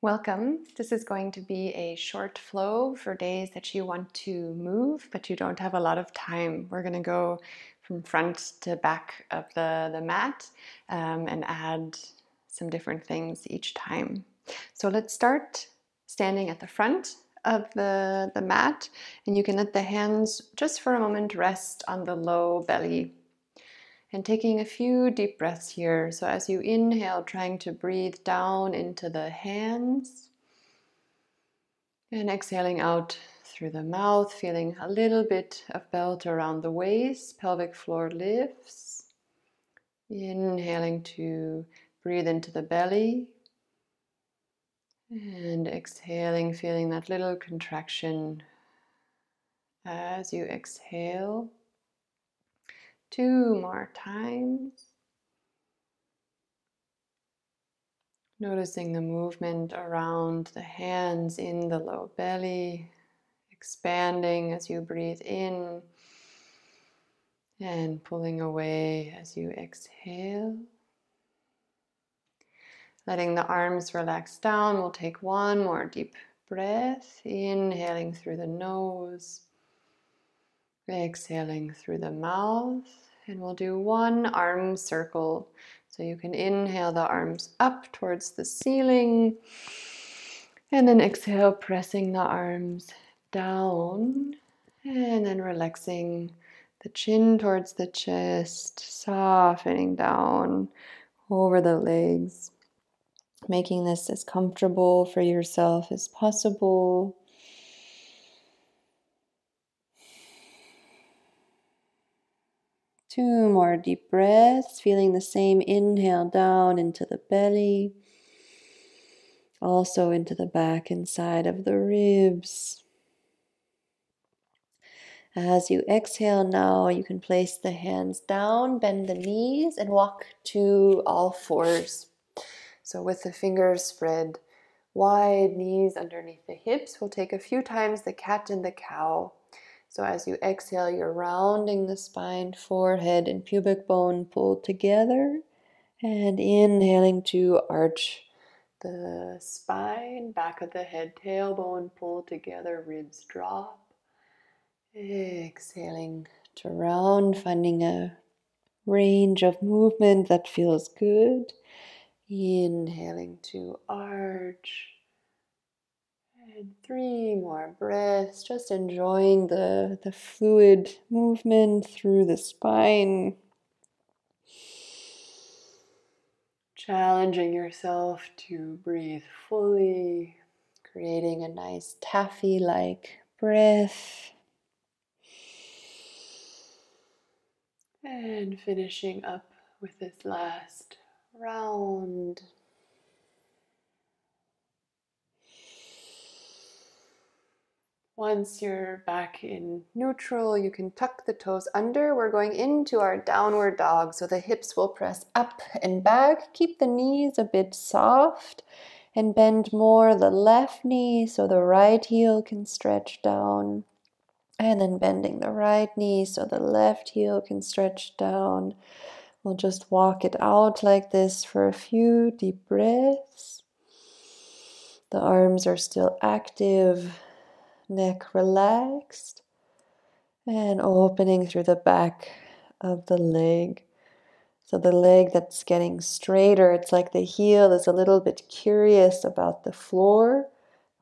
Welcome. This is going to be a short flow for days that you want to move, but you don't have a lot of time. We're going to go from front to back of the mat and add some different things each time. So let's start standing at the front of the mat, and you can let the hands just for a moment rest on the low belly. And taking a few deep breaths here. So as you inhale, trying to breathe down into the hands. And exhaling out through the mouth, feeling a little bit of belt around the waist, pelvic floor lifts. Inhaling to breathe into the belly. And exhaling, feeling that little contraction as you exhale. 2 more times. Noticing the movement around the hands in the low belly, expanding as you breathe in and pulling away as you exhale. Letting the arms relax down, we'll take one more deep breath, inhaling through the nose, exhaling through the mouth, and we'll do one arm circle. So you can inhale the arms up towards the ceiling, and then exhale, pressing the arms down, and then relaxing the chin towards the chest, softening down over the legs, making this as comfortable for yourself as possible. Two more deep breaths, feeling the same inhale down into the belly, also into the back and side of the ribs. As you exhale now, you can place the hands down, bend the knees, and walk to all fours. So with the fingers spread wide, knees underneath the hips, we'll take a few times the cat and the cow. So as you exhale, you're rounding the spine, forehead and pubic bone pulled together, and inhaling to arch the spine, back of the head, tailbone pulled together, ribs drop. Exhaling to round, finding a range of movement that feels good. Inhaling to arch. And 3 more breaths, just enjoying the fluid movement through the spine. Challenging yourself to breathe fully, creating a nice taffy-like breath. And finishing up with this last round. Once you're back in neutral, you can tuck the toes under. We're going into our downward dog, so the hips will press up and back. Keep the knees a bit soft and bend more the left knee so the right heel can stretch down. And then bending the right knee so the left heel can stretch down. We'll just walk it out like this for a few deep breaths. The arms are still active. Neck relaxed, and opening through the back of the leg. So the leg that's getting straighter, it's like the heel is a little bit curious about the floor.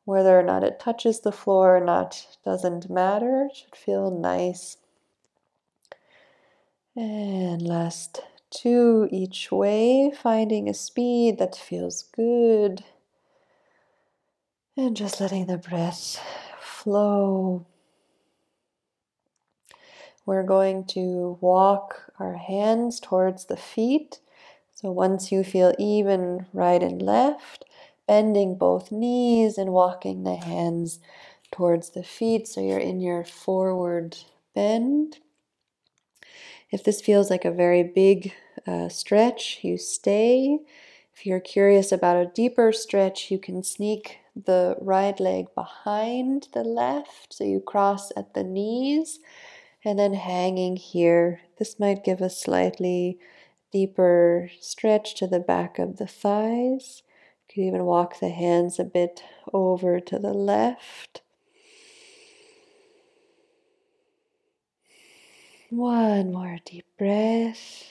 Whether or not it touches the floor or not doesn't matter. It should feel nice. And last 2 each way, finding a speed that feels good. And just letting the breath flow. We're going to walk our hands towards the feet. So once you feel even right and left, bending both knees and walking the hands towards the feet so you're in your forward bend. If this feels like a very big stretch, you stay. If you're curious about a deeper stretch, you can sneak the right leg behind the left, so you cross at the knees, and then hanging here. This might give a slightly deeper stretch to the back of the thighs. You can even walk the hands a bit over to the left. One more deep breath.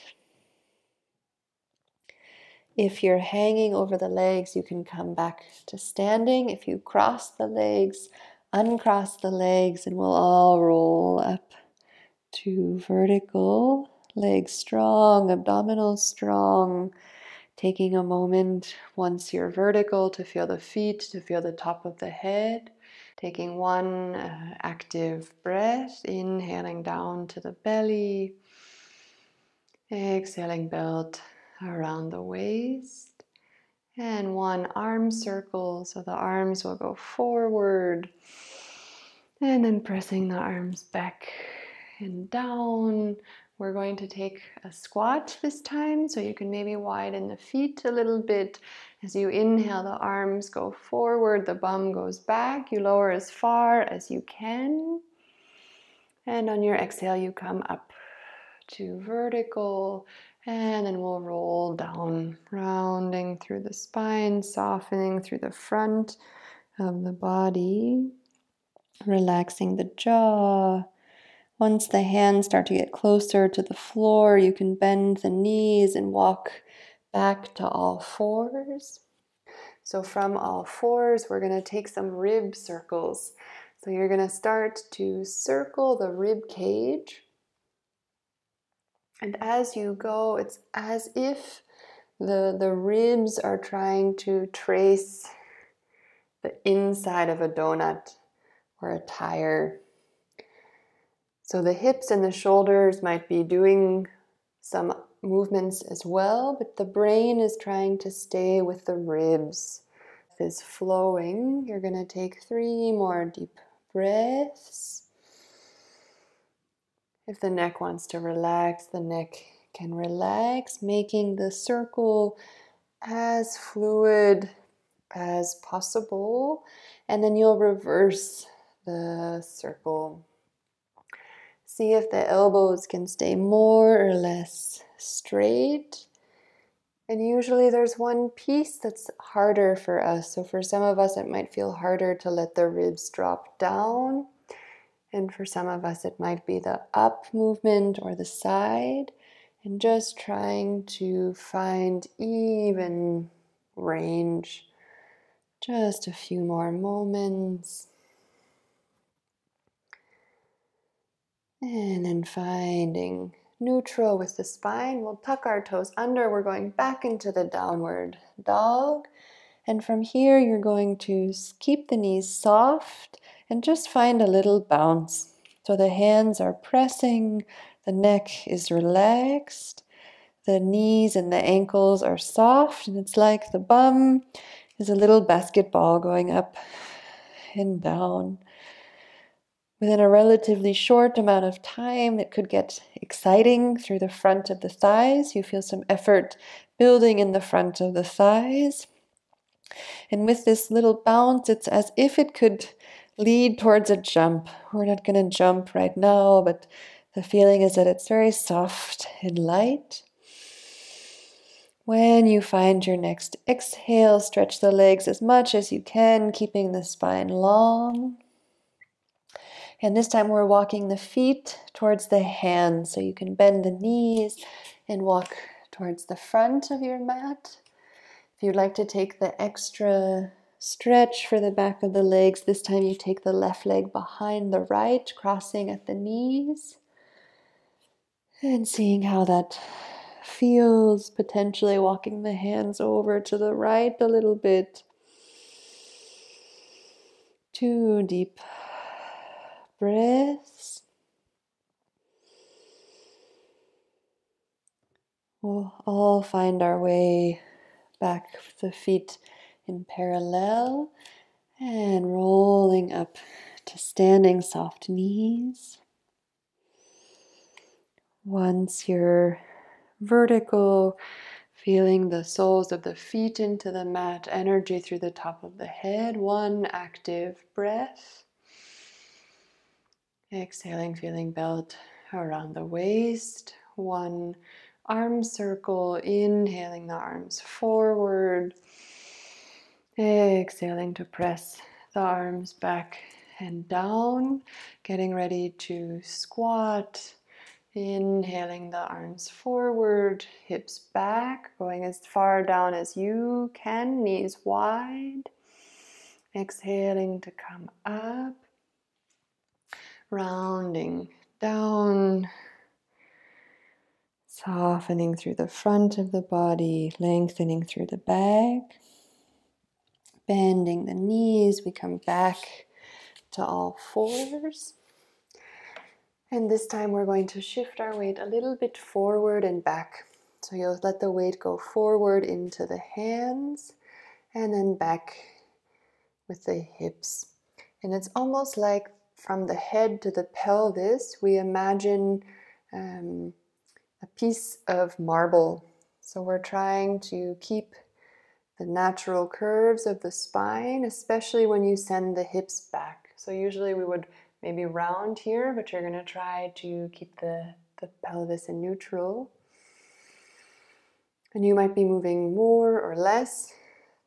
If you're hanging over the legs, you can come back to standing. If you cross the legs, uncross the legs, and we'll all roll up to vertical. Legs strong, abdominals strong. Taking a moment once you're vertical to feel the feet, to feel the top of the head. Taking one active breath, inhaling down to the belly. Exhaling, belt around the waist. And one arm circle, so the arms will go forward. And then pressing the arms back and down. We're going to take a squat this time, so you can maybe widen the feet a little bit. As you inhale, the arms go forward, the bum goes back. You lower as far as you can. And on your exhale, you come up to vertical. And then we'll roll down, rounding through the spine, softening through the front of the body, relaxing the jaw. Once the hands start to get closer to the floor, you can bend the knees and walk back to all fours. So from all fours, we're going to take some rib circles. So you're going to start to circle the rib cage. And as you go, it's as if the ribs are trying to trace the inside of a donut or a tire. So the hips and the shoulders might be doing some movements as well, but the brain is trying to stay with the ribs. Is flowing. You're going to take 3 more deep breaths. If the neck wants to relax, the neck can relax, making the circle as fluid as possible. And then you'll reverse the circle. See if the elbows can stay more or less straight. And usually there's one piece that's harder for us. So for some of us, it might feel harder to let the ribs drop down. And for some of us, it might be the up movement or the side. And just trying to find even range. Just a few more moments. And then finding neutral with the spine. We'll tuck our toes under. We're going back into the downward dog. And from here, you're going to keep the knees soft and just find a little bounce. So the hands are pressing, the neck is relaxed, the knees and the ankles are soft, and it's like the bum is a little basketball going up and down. Within a relatively short amount of time, it could get exciting through the front of the thighs. You feel some effort building in the front of the thighs. And with this little bounce, it's as if it could lead towards a jump. We're not going to jump right now, but the feeling is that it's very soft and light. When you find your next exhale, stretch the legs as much as you can, keeping the spine long. And this time we're walking the feet towards the hands, so you can bend the knees and walk towards the front of your mat. If you'd like to take the extra stretch for the back of the legs, this time you take the left leg behind the right, crossing at the knees. And seeing how that feels, potentially walking the hands over to the right a little bit. 2 deep breaths. We'll all find our way back with the feet in parallel and rolling up to standing soft knees. Once you're vertical, feeling the soles of the feet into the mat, energy through the top of the head, 1 active breath. Exhaling, feeling belt around the waist, 1 arm circle, inhaling the arms forward. Exhaling to press the arms back and down, getting ready to squat. Inhaling the arms forward, hips back, going as far down as you can, knees wide. Exhaling to come up, rounding down, softening through the front of the body, lengthening through the back. Bending the knees, we come back to all fours. And this time we're going to shift our weight a little bit forward and back. So you'll let the weight go forward into the hands and then back with the hips. And it's almost like from the head to the pelvis, we imagine a piece of marble. So we're trying to keep the natural curves of the spine, especially when you send the hips back. So usually we would maybe round here, but you're going to try to keep the pelvis in neutral. And you might be moving more or less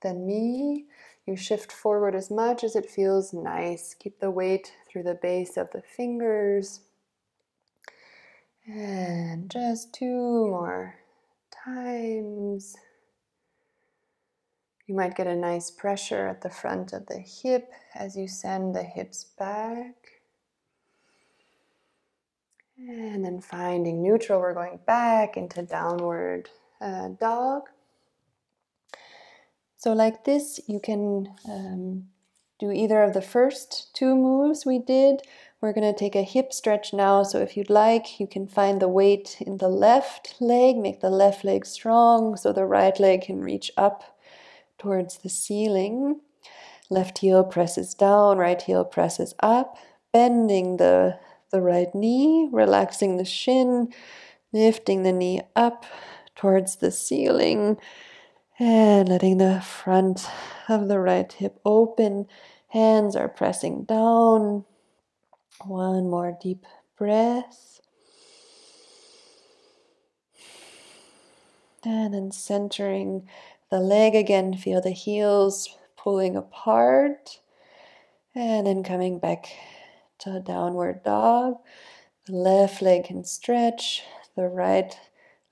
than me. You shift forward as much as it feels nice. Keep the weight through the base of the fingers. And just 2 more times. You might get a nice pressure at the front of the hip as you send the hips back. And then finding neutral, we're going back into downward dog. So like this, you can do either of the first 2 moves we did. We're going to take a hip stretch now. So if you'd like, you can find the weight in the left leg, make the left leg strong so the right leg can reach up towards the ceiling. Left heel presses down, right heel presses up, bending the right knee, relaxing the shin, lifting the knee up towards the ceiling, and letting the front of the right hip open. Hands are pressing down. 1 more deep breath. And then centering the leg again, feel the heels pulling apart. And then coming back to downward dog. The left leg can stretch. The right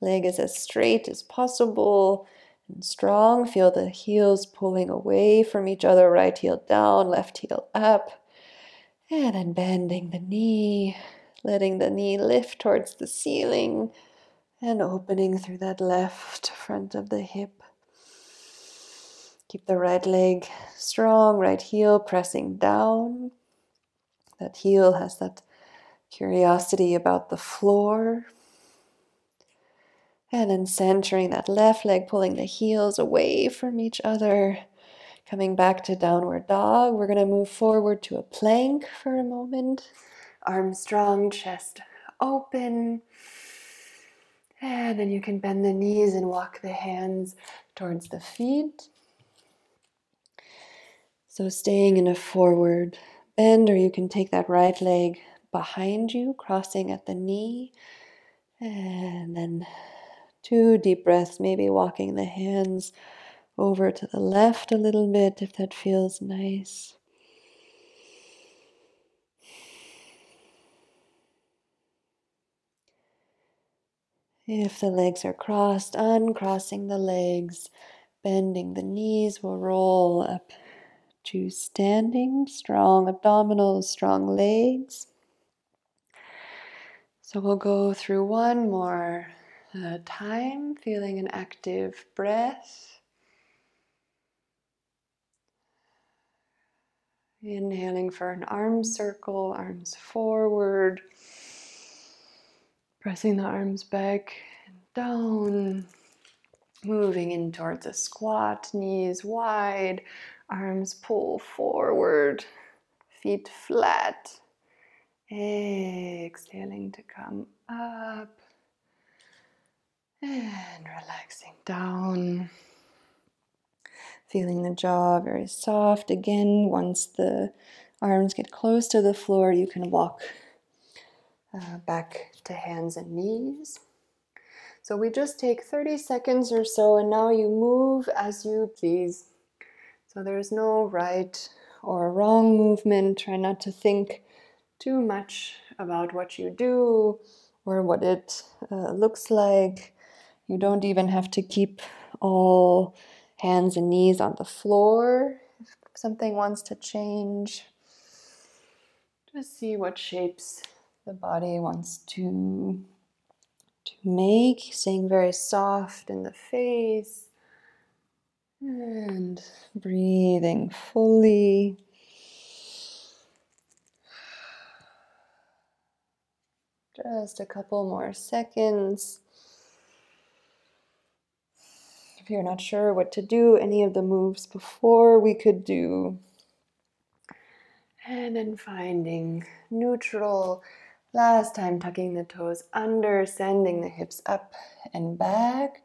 leg is as straight as possible and strong. Feel the heels pulling away from each other. Right heel down, left heel up. And then bending the knee, letting the knee lift towards the ceiling and opening through that left front of the hip. Keep the right leg strong, right heel pressing down. That heel has that curiosity about the floor. And then centering that left leg, pulling the heels away from each other. Coming back to downward dog. We're going to move forward to a plank for a moment. Arms strong, chest open. And then you can bend the knees and walk the hands towards the feet. So staying in a forward bend, or you can take that right leg behind you, crossing at the knee. And then 2 deep breaths, maybe walking the hands over to the left a little bit if that feels nice. If the legs are crossed, uncrossing the legs, bending the knees, we'll roll up to standing, strong abdominals, strong legs. So we'll go through 1 more time, feeling an active breath. Inhaling for an arm circle, arms forward. Pressing the arms back and down. Moving in towards a squat, knees wide, arms pull forward, feet flat. Exhaling to come up and relaxing down. Feeling the jaw very soft. Again, once the arms get close to the floor, you can walk back to hands and knees. So we just take 30 seconds or so, and now you move as you please. So there's no right or wrong movement. Try not to think too much about what you do or what it looks like. You don't even have to keep all hands and knees on the floor. If something wants to change, just see what shapes the body wants to make. Staying very soft in the face and breathing fully. Just a couple more seconds. If you're not sure what to do, any of the moves before we could do. And then finding neutral. Last time, tucking the toes under, sending the hips up and back.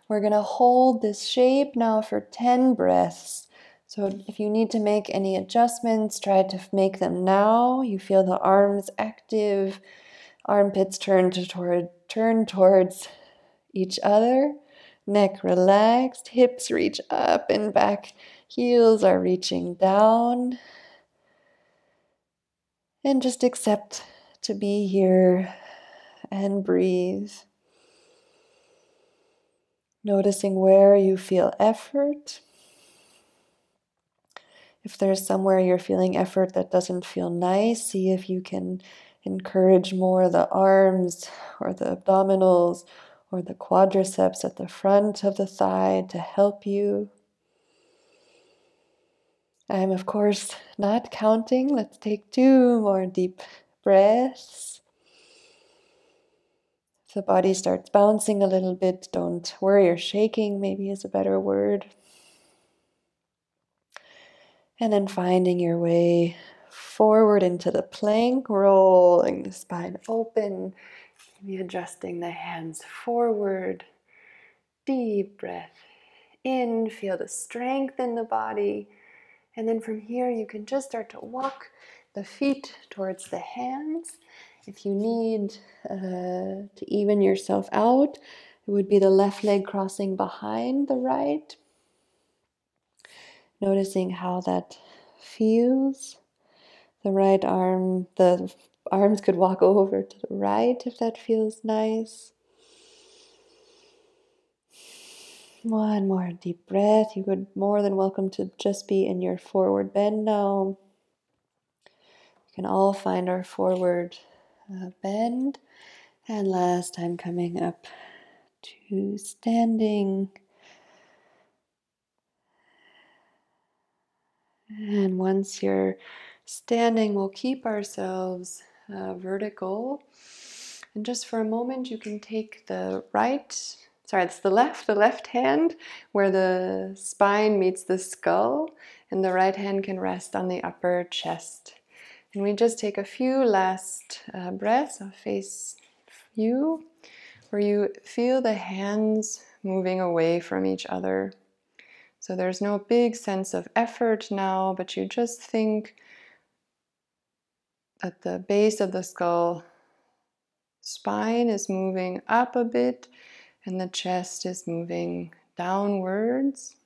We're going to hold this shape now for 10 breaths. So if you need to make any adjustments, try to make them now. You feel the arms active, armpits turn towards each other. Neck relaxed, hips reach up and back, heels are reaching down. And just accept to be here and breathe. Noticing where you feel effort. If there's somewhere you're feeling effort that doesn't feel nice, see if you can encourage more the arms or the abdominals or the quadriceps at the front of the thigh to help you. I'm, of course, not counting. Let's take 2 more deep breaths. If the body starts bouncing a little bit, don't worry, or shaking maybe is a better word. And then finding your way forward into the plank, rolling the spine open, maybe adjusting the hands forward. Deep breath in, feel the strength in the body. And then from here, you can just start to walk the feet towards the hands. If you need to even yourself out, it would be the left leg crossing behind the right. Noticing how that feels. The right arm, the arms could walk over to the right if that feels nice. One more deep breath. You could more than welcome to just be in your forward bend now. We can all find our forward bend. And last time coming up to standing. And once you're standing, we'll keep ourselves vertical. And just for a moment, you can take the left hand where the spine meets the skull, and the right hand can rest on the upper chest. And we just take a few last breaths. I'll face you, where you feel the hands moving away from each other. So there's no big sense of effort now, but you just think at the base of the skull, spine is moving up a bit and the chest is moving downwards.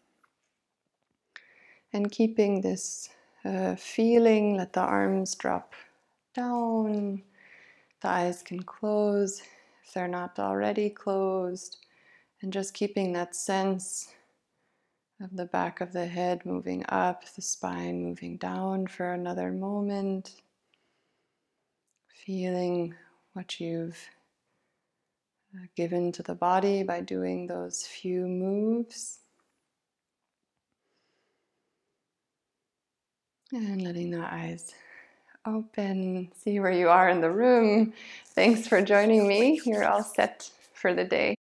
And keeping this feeling, let the arms drop down, the eyes can close if they're not already closed, and just keeping that sense of the back of the head moving up, the spine moving down for another moment. Feeling what you've given to the body by doing those few moves. And letting the eyes open. See where you are in the room. Thanks for joining me. You're all set for the day.